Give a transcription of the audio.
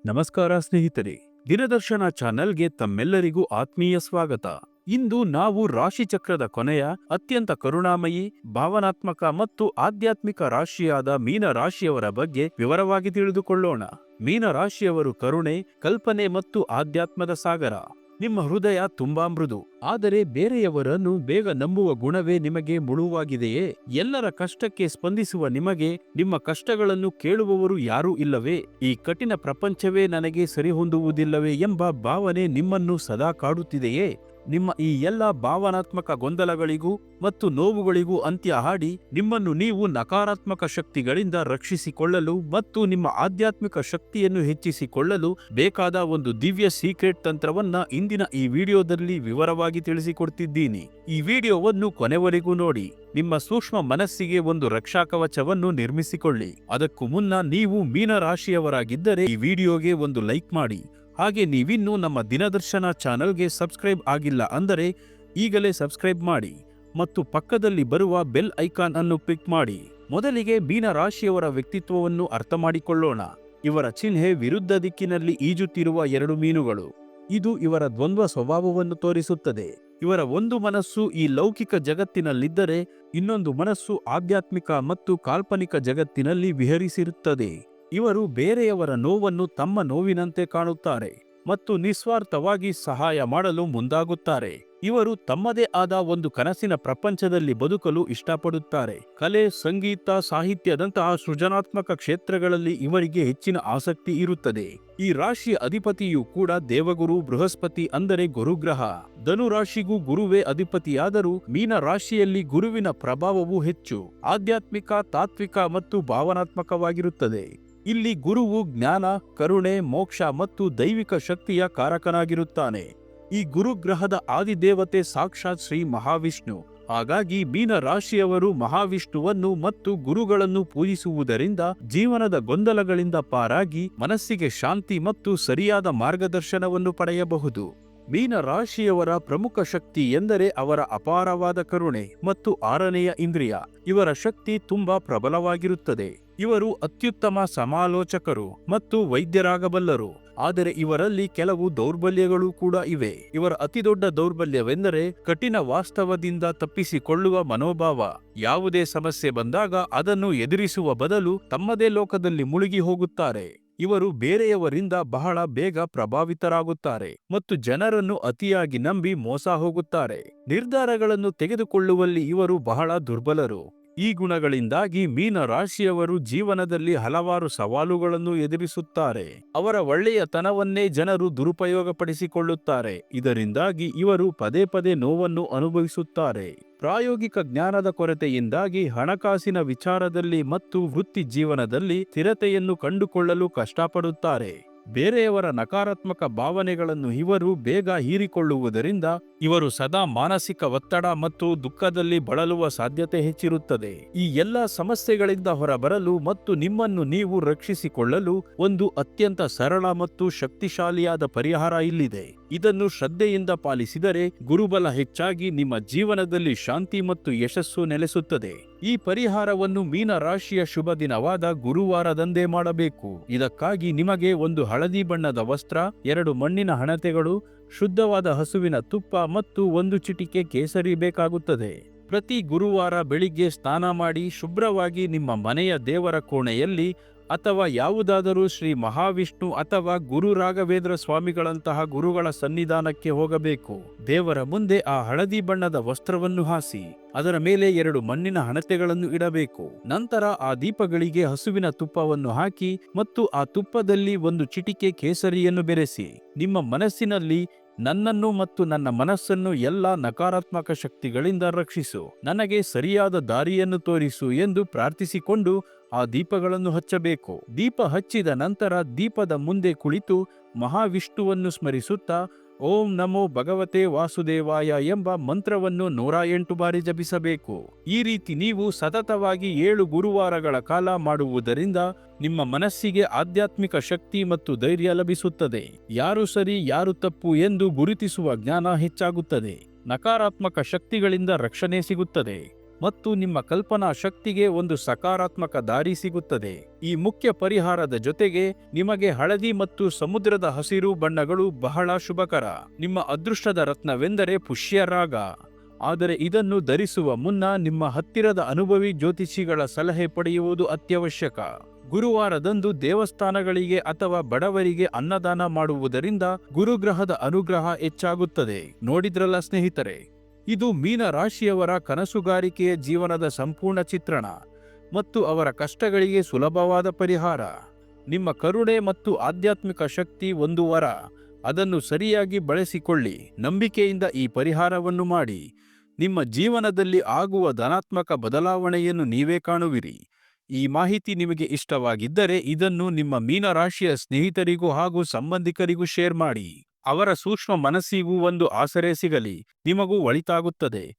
ನಮಸ್ಕಾರ ಸ್ನೇಹಿತರೆ, ದಿನದರ್ಶನ ಚಾನೆಲ್ಗೆ ತಮ್ಮೆಲ್ಲರಿಗೂ ಆತ್ಮೀಯ ಸ್ವಾಗತ. ಇಂದು ನಾವು ರಾಶಿಚಕ್ರದ ಕೊನೆಯ ಅತ್ಯಂತ ಕರುಣಾಮಯಿ, ಭಾವನಾತ್ಮಕ ಮತ್ತು ಆಧ್ಯಾತ್ಮಿಕ ರಾಶಿಯಾದ ಮೀನ ರಾಶಿಯವರ ಬಗ್ಗೆ ವಿವರವಾಗಿ ತಿಳಿದುಕೊಳ್ಳೋಣ. ಮೀನ ರಾಶಿಯವರು ಕರುಣೆ, ಕಲ್ಪನೆ ಮತ್ತು ಆಧ್ಯಾತ್ಮದ ಸಾಗರ. ನಿಮ್ಮ ಹೃದಯ ತುಂಬಾ ಮೃದು, ಆದರೆ ಬೇರೆಯವರನ್ನು ಬೇಗ ನಂಬುವ ಗುಣವೇ ನಿಮಗೆ ಮುಳುವಾಗಿದೆಯೇ? ಎಲ್ಲರ ಕಷ್ಟಕ್ಕೆ ಸ್ಪಂದಿಸುವ ನಿಮಗೆ ನಿಮ್ಮ ಕಷ್ಟಗಳನ್ನು ಕೇಳುವವರು ಯಾರೂ ಇಲ್ಲವೇ? ಈ ಕಠಿಣ ಪ್ರಪಂಚವೇ ನನಗೆ ಸರಿಹೊಂದುವುದಿಲ್ಲವೇ ಎಂಬ ಭಾವನೆ ನಿಮ್ಮನ್ನು ಸದಾ ಕಾಡುತ್ತಿದೆಯೇ? ನಿಮ್ಮ ಈ ಎಲ್ಲ ಭಾವನಾತ್ಮಕ ಗೊಂದಲಗಳಿಗೂ ಮತ್ತು ನೋವುಗಳಿಗೂ ಅಂತ್ಯ ಹಾಡಿ ನಿಮ್ಮನ್ನು ನೀವು ನಕಾರಾತ್ಮಕ ಶಕ್ತಿಗಳಿಂದ ರಕ್ಷಿಸಿಕೊಳ್ಳಲು ಮತ್ತು ನಿಮ್ಮ ಆಧ್ಯಾತ್ಮಿಕ ಶಕ್ತಿಯನ್ನು ಹೆಚ್ಚಿಸಿಕೊಳ್ಳಲು ಬೇಕಾದ ಒಂದು ದಿವ್ಯ ಸೀಕ್ರೆಟ್ ತಂತ್ರವನ್ನ ಇಂದಿನ ಈ ವಿಡಿಯೋದಲ್ಲಿ ವಿವರವಾಗಿ ತಿಳಿಸಿಕೊಡ್ತಿದ್ದೀನಿ. ಈ ವಿಡಿಯೋವನ್ನು ಕೊನೆವರೆಗೂ ನೋಡಿ. ನಿಮ್ಮ ಸೂಕ್ಷ್ಮ ಮನಸ್ಸಿಗೆ ಒಂದು ರಕ್ಷಾ ಕವಚವನ್ನು ನಿರ್ಮಿಸಿಕೊಳ್ಳಿ. ಅದಕ್ಕೂ ಮುನ್ನ ನೀವು ಮೀನ ರಾಶಿಯವರಾಗಿದ್ದರೆ ಈ ವಿಡಿಯೋಗೆ ಒಂದು ಲೈಕ್ ಮಾಡಿ. ಹಾಗೆ ನೀವಿನ್ನೂ ನಮ್ಮ ದಿನದರ್ಶನ ಚಾನೆಲ್ಗೆ ಸಬ್ಸ್ಕ್ರೈಬ್ ಆಗಿಲ್ಲ ಅಂದರೆ ಈಗಲೇ ಸಬ್ಸ್ಕ್ರೈಬ್ ಮಾಡಿ ಮತ್ತು ಪಕ್ಕದಲ್ಲಿ ಬರುವ ಬೆಲ್ ಐಕಾನ್ ಅನ್ನು ಕ್ಲಿಕ್ ಮಾಡಿ. ಮೊದಲಿಗೆ ಮೀನ ರಾಶಿಯವರ ವ್ಯಕ್ತಿತ್ವವನ್ನು ಅರ್ಥ ಮಾಡಿಕೊಳ್ಳೋಣ. ಇವರ ಚಿಹ್ನೆ ವಿರುದ್ಧ ದಿಕ್ಕಿನಲ್ಲಿ ಈಜುತ್ತಿರುವ ಎರಡು ಮೀನುಗಳು. ಇದು ಇವರ ದ್ವಂದ್ವ ಸ್ವಭಾವವನ್ನು ತೋರಿಸುತ್ತದೆ. ಇವರ ಒಂದು ಮನಸ್ಸು ಈ ಲೌಕಿಕ ಜಗತ್ತಿನಲ್ಲಿದ್ದರೆ ಇನ್ನೊಂದು ಮನಸ್ಸು ಆಧ್ಯಾತ್ಮಿಕ ಮತ್ತು ಕಾಲ್ಪನಿಕ ಜಗತ್ತಿನಲ್ಲಿ ವಿಹರಿಸಿರುತ್ತದೆ. ಇವರು ಬೇರೆಯವರ ನೋವನ್ನು ತಮ್ಮ ನೋವಿನಂತೆ ಕಾಣುತ್ತಾರೆ ಮತ್ತು ನಿಸ್ವಾರ್ಥವಾಗಿ ಸಹಾಯ ಮಾಡಲು ಮುಂದಾಗುತ್ತಾರೆ. ಇವರು ತಮ್ಮದೇ ಆದ ಒಂದು ಕನಸಿನ ಪ್ರಪಂಚದಲ್ಲಿ ಬದುಕಲು ಇಷ್ಟಪಡುತ್ತಾರೆ. ಕಲೆ, ಸಂಗೀತ, ಸಾಹಿತ್ಯದಂತಹ ಸೃಜನಾತ್ಮಕ ಕ್ಷೇತ್ರಗಳಲ್ಲಿ ಇವರಿಗೆ ಹೆಚ್ಚಿನ ಆಸಕ್ತಿ ಇರುತ್ತದೆ. ಈ ರಾಶಿಯ ಅಧಿಪತಿಯೂ ಕೂಡ ದೇವಗುರು ಬೃಹಸ್ಪತಿ, ಅಂದರೆ ಗುರುಗ್ರಹ. ಧನು ರಾಶಿಗೂ ಗುರುವೇ ಅಧಿಪತಿಯಾದರೂ ಮೀನ ರಾಶಿಯಲ್ಲಿ ಗುರುವಿನ ಪ್ರಭಾವವು ಹೆಚ್ಚು ಆಧ್ಯಾತ್ಮಿಕ, ತಾತ್ವಿಕ ಮತ್ತು ಭಾವನಾತ್ಮಕವಾಗಿರುತ್ತದೆ. ಇಲ್ಲಿ ಗುರುವು ಜ್ಞಾನ, ಕರುಣೆ, ಮೋಕ್ಷ ಮತ್ತು ದೈವಿಕ ಶಕ್ತಿಯ ಕಾರಕನಾಗಿರುತ್ತಾನೆ. ಈ ಗುರುಗ್ರಹದ ಆದಿದೇವತೆ ಸಾಕ್ಷಾತ್ ಶ್ರೀ ಮಹಾವಿಷ್ಣು. ಹಾಗಾಗಿ ಮೀನ ರಾಶಿಯವರು ಮಹಾವಿಷ್ಣುವನ್ನು ಮತ್ತು ಗುರುಗಳನ್ನು ಪೂಜಿಸುವುದರಿಂದ ಜೀವನದ ಗೊಂದಲಗಳಿಂದ ಪಾರಾಗಿ ಮನಸ್ಸಿಗೆ ಶಾಂತಿ ಮತ್ತು ಸರಿಯಾದ ಮಾರ್ಗದರ್ಶನವನ್ನು ಪಡೆಯಬಹುದು. ಮೀನ ರಾಶಿಯವರ ಪ್ರಮುಖ ಶಕ್ತಿ ಎಂದರೆ ಅವರ ಅಪಾರವಾದ ಕರುಣೆ ಮತ್ತು ಆರನೆಯ ಇಂದ್ರಿಯ. ಇವರ ಶಕ್ತಿ ತುಂಬಾ ಪ್ರಬಲವಾಗಿರುತ್ತದೆ. ಇವರು ಅತ್ಯುತ್ತಮ ಸಮಾಲೋಚಕರು ಮತ್ತು ವೈದ್ಯರಾಗಬಲ್ಲರು. ಆದರೆ ಇವರಲ್ಲಿ ಕೆಲವು ದೌರ್ಬಲ್ಯಗಳು ಕೂಡ ಇವೆ. ಇವರ ಅತಿದೊಡ್ಡ ದೌರ್ಬಲ್ಯವೆಂದರೆ ಕಠಿಣ ವಾಸ್ತವದಿಂದ ತಪ್ಪಿಸಿಕೊಳ್ಳುವ ಮನೋಭಾವ. ಯಾವುದೇ ಸಮಸ್ಯೆ ಬಂದಾಗ ಅದನ್ನು ಎದುರಿಸುವ ಬದಲು ತಮ್ಮದೇ ಲೋಕದಲ್ಲಿ ಮುಳುಗಿ ಹೋಗುತ್ತಾರೆ. ಇವರು ಬೇರೆಯವರಿಂದ ಬಹಳ ಬೇಗ ಪ್ರಭಾವಿತರಾಗುತ್ತಾರೆ ಮತ್ತು ಜನರನ್ನು ಅತಿಯಾಗಿ ನಂಬಿ ಮೋಸ ಹೋಗುತ್ತಾರೆ. ನಿರ್ಧಾರಗಳನ್ನು ತೆಗೆದುಕೊಳ್ಳುವಲ್ಲಿ ಇವರು ಬಹಳ ದುರ್ಬಲರು. ಈ ಗುಣಗಳಿಂದಾಗಿ ಮೀನ ರಾಶಿಯವರು ಜೀವನದಲ್ಲಿ ಹಲವಾರು ಸವಾಲುಗಳನ್ನು ಎದುರಿಸುತ್ತಾರೆ. ಅವರ ಒಳ್ಳೆಯತನವನ್ನೇ ಜನರು ದುರುಪಯೋಗಪಡಿಸಿಕೊಳ್ಳುತ್ತಾರೆ. ಇದರಿಂದಾಗಿ ಇವರು ಪದೇ ಪದೇ ನೋವನ್ನು ಅನುಭವಿಸುತ್ತಾರೆ. ಪ್ರಾಯೋಗಿಕ ಜ್ಞಾನದ ಕೊರತೆಯಿಂದಾಗಿ ಹಣಕಾಸಿನ ವಿಚಾರದಲ್ಲಿ ಮತ್ತು ವೃತ್ತಿ ಜೀವನದಲ್ಲಿ ಸ್ಥಿರತೆಯನ್ನು ಕಂಡುಕೊಳ್ಳಲು ಕಷ್ಟಪಡುತ್ತಾರೆ. ಬೇರೆಯವರ ನಕಾರಾತ್ಮಕ ಭಾವನೆಗಳನ್ನು ಇವರು ಬೇಗ ಹೀರಿಕೊಳ್ಳುವುದರಿಂದ ಇವರು ಸದಾ ಮಾನಸಿಕ ಒತ್ತಡ ಮತ್ತು ದುಃಖದಲ್ಲಿ ಬಳಲುವ ಸಾಧ್ಯತೆ ಹೆಚ್ಚಿರುತ್ತದೆ. ಈ ಎಲ್ಲ ಸಮಸ್ಯೆಗಳಿಂದ ಹೊರಬರಲು ಮತ್ತು ನಿಮ್ಮನ್ನು ನೀವು ರಕ್ಷಿಸಿಕೊಳ್ಳಲು ಒಂದು ಅತ್ಯಂತ ಸರಳ ಮತ್ತು ಶಕ್ತಿಶಾಲಿಯಾದ ಪರಿಹಾರ ಇಲ್ಲಿದೆ. ಇದನ್ನು ಶ್ರದ್ಧೆಯಿಂದ ಪಾಲಿಸಿದರೆ ಗುರುಬಲ ಹೆಚ್ಚಾಗಿ ನಿಮ್ಮ ಜೀವನದಲ್ಲಿ ಶಾಂತಿ ಮತ್ತು ಯಶಸ್ಸು ನೆಲೆಸುತ್ತದೆ. ಈ ಪರಿಹಾರವನ್ನು ಮೀನ ರಾಶಿಯ ಶುಭ ದಿನವಾದ ಗುರುವಾರದಂದೇ ಮಾಡಬೇಕು. ಇದಕ್ಕಾಗಿ ನಿಮಗೆ ಒಂದು ಹಳದಿ ಬಣ್ಣದ ವಸ್ತ್ರ, 2 ಮಣ್ಣಿನ ಹಣತೆಗಳು, ಶುದ್ಧವಾದ ಹಸುವಿನ ತುಪ್ಪ ಮತ್ತು 1 ಚಿಟಿಕೆ ಕೇಸರಿ ಬೇಕಾಗುತ್ತದೆ. ಪ್ರತಿ ಗುರುವಾರ ಬೆಳಿಗ್ಗೆ ಸ್ನಾನ ಮಾಡಿ ಶುಭ್ರವಾಗಿ ನಿಮ್ಮ ಮನೆಯ ದೇವರ ಕೋಣೆಯಲ್ಲಿ ಅಥವಾ ಯಾವುದಾದರೂ ಶ್ರೀ ಮಹಾವಿಷ್ಣು ಅಥವಾ ಗುರು ರಾಘವೇಂದ್ರ ಸ್ವಾಮಿಗಳಂತಹ ಗುರುಗಳ ಸನ್ನಿಧಾನಕ್ಕೆ ಹೋಗಬೇಕು. ದೇವರ ಮುಂದೆ ಆ ಹಳದಿ ಬಣ್ಣದ ವಸ್ತ್ರವನ್ನು ಹಾಸಿ ಅದರ ಮೇಲೆ 2 ಮಣ್ಣಿನ ಹಣತೆಗಳನ್ನು ಇಡಬೇಕು. ನಂತರ ಆ ದೀಪಗಳಿಗೆ ಹಸುವಿನ ತುಪ್ಪವನ್ನು ಹಾಕಿ ಮತ್ತು ಆ ತುಪ್ಪದಲ್ಲಿ 1 ಚಿಟಿಕೆ ಕೇಸರಿಯನ್ನು ಬೆರೆಸಿ ನಿಮ್ಮ ಮನಸ್ಸಿನಲ್ಲಿ ನನ್ನನ್ನು ಮತ್ತು ನನ್ನ ಮನಸ್ಸನ್ನು ಎಲ್ಲ ನಕಾರಾತ್ಮಕ ಶಕ್ತಿಗಳಿಂದ ರಕ್ಷಿಸು, ನನಗೆ ಸರಿಯಾದ ದಾರಿಯನ್ನು ತೋರಿಸು ಎಂದು ಪ್ರಾರ್ಥಿಸಿಕೊಂಡು ಆ ದೀಪಗಳನ್ನು ಹಚ್ಚಬೇಕು. ದೀಪ ಹಚ್ಚಿದ ನಂತರ ದೀಪದ ಮುಂದೆ ಕುಳಿತು ಮಹಾವಿಷ್ಣುವನ್ನು ಸ್ಮರಿಸುತ್ತಾ ಓಂ ನಮೋ ಭಗವತೆ ವಾಸುದೇವಾಯ ಎಂಬ ಮಂತ್ರವನ್ನು 108 ಬಾರಿ ಜಪಿಸಬೇಕು. ಈ ರೀತಿ ನೀವು ಸತತವಾಗಿ 7 ಗುರುವಾರಗಳ ಕಾಲ ಮಾಡುವುದರಿಂದ ನಿಮ್ಮ ಮನಸ್ಸಿಗೆ ಆಧ್ಯಾತ್ಮಿಕ ಶಕ್ತಿ ಮತ್ತು ಧೈರ್ಯ ಲಭಿಸುತ್ತದೆ. ಯಾರು ಸರಿ ಯಾರು ತಪ್ಪು ಎಂದು ಗುರುತಿಸುವ ಜ್ಞಾನ ಹೆಚ್ಚಾಗುತ್ತದೆ. ನಕಾರಾತ್ಮಕ ಶಕ್ತಿಗಳಿಂದ ರಕ್ಷಣೆ ಸಿಗುತ್ತದೆ. ಮತ್ತು ನಿಮ್ಮ ಕಲ್ಪನಾ ಶಕ್ತಿಗೆ ಒಂದು ಸಕಾರಾತ್ಮಕ ದಾರಿ ಸಿಗುತ್ತದೆ. ಈ ಮುಖ್ಯ ಪರಿಹಾರದ ಜೊತೆಗೆ ನಿಮಗೆ ಹಳದಿ ಮತ್ತು ಸಮುದ್ರದ ಹಸಿರು ಬಣ್ಣಗಳು ಬಹಳ ಶುಭಕರ. ನಿಮ್ಮ ಅದೃಷ್ಟದ ರತ್ನವೆಂದರೆ ಪುಷ್ಯರಾಗ. ಆದರೆ ಇದನ್ನು ಧರಿಸುವ ಮುನ್ನ ನಿಮ್ಮ ಹತ್ತಿರದ ಅನುಭವಿ ಜ್ಯೋತಿಷಿಗಳ ಸಲಹೆ ಪಡೆಯುವುದು ಅತ್ಯವಶ್ಯಕ. ಗುರುವಾರದಂದು ದೇವಸ್ಥಾನಗಳಿಗೆ ಅಥವಾ ಬಡವರಿಗೆ ಅನ್ನದಾನ ಮಾಡುವುದರಿಂದ ಗುರುಗ್ರಹದ ಅನುಗ್ರಹ ಹೆಚ್ಚಾಗುತ್ತದೆ. ನೋಡಿದ್ರಲ್ಲ ಸ್ನೇಹಿತರೆ, ಇದು ಮೀನ ರಾಶಿಯವರ ಕನಸುಗಾರಿಕೆಯ ಜೀವನದ ಸಂಪೂರ್ಣ ಚಿತ್ರಣ ಮತ್ತು ಅವರ ಕಷ್ಟಗಳಿಗೆ ಸುಲಭವಾದ ಪರಿಹಾರ. ನಿಮ್ಮ ಕರುಣೆ ಮತ್ತು ಆಧ್ಯಾತ್ಮಿಕ ಶಕ್ತಿ ಒಂದು ವರ. ಅದನ್ನು ಸರಿಯಾಗಿ ಬಳಸಿಕೊಳ್ಳಿ. ನಂಬಿಕೆಯಿಂದ ಈ ಪರಿಹಾರವನ್ನು ಮಾಡಿ. ನಿಮ್ಮ ಜೀವನದಲ್ಲಿ ಆಗುವ ಧನಾತ್ಮಕ ಬದಲಾವಣೆಯನ್ನು ನೀವೇ ಕಾಣುವಿರಿ. ಈ ಮಾಹಿತಿ ನಿಮಗೆ ಇಷ್ಟವಾಗಿದ್ದರೆ ಇದನ್ನು ನಿಮ್ಮ ಮೀನರಾಶಿಯ ಸ್ನೇಹಿತರಿಗೂ ಹಾಗೂ ಸಂಬಂಧಿಕರಿಗೂ ಶೇರ್ ಮಾಡಿ. ಅವರ ಸೂಕ್ಷ್ಮ ಮನಸ್ಸಿಗೂ ಒಂದು ಆಸರೆ ಸಿಗಲಿ. ನಿಮಗೂ ಒಳಿತಾಗುತ್ತದೆ.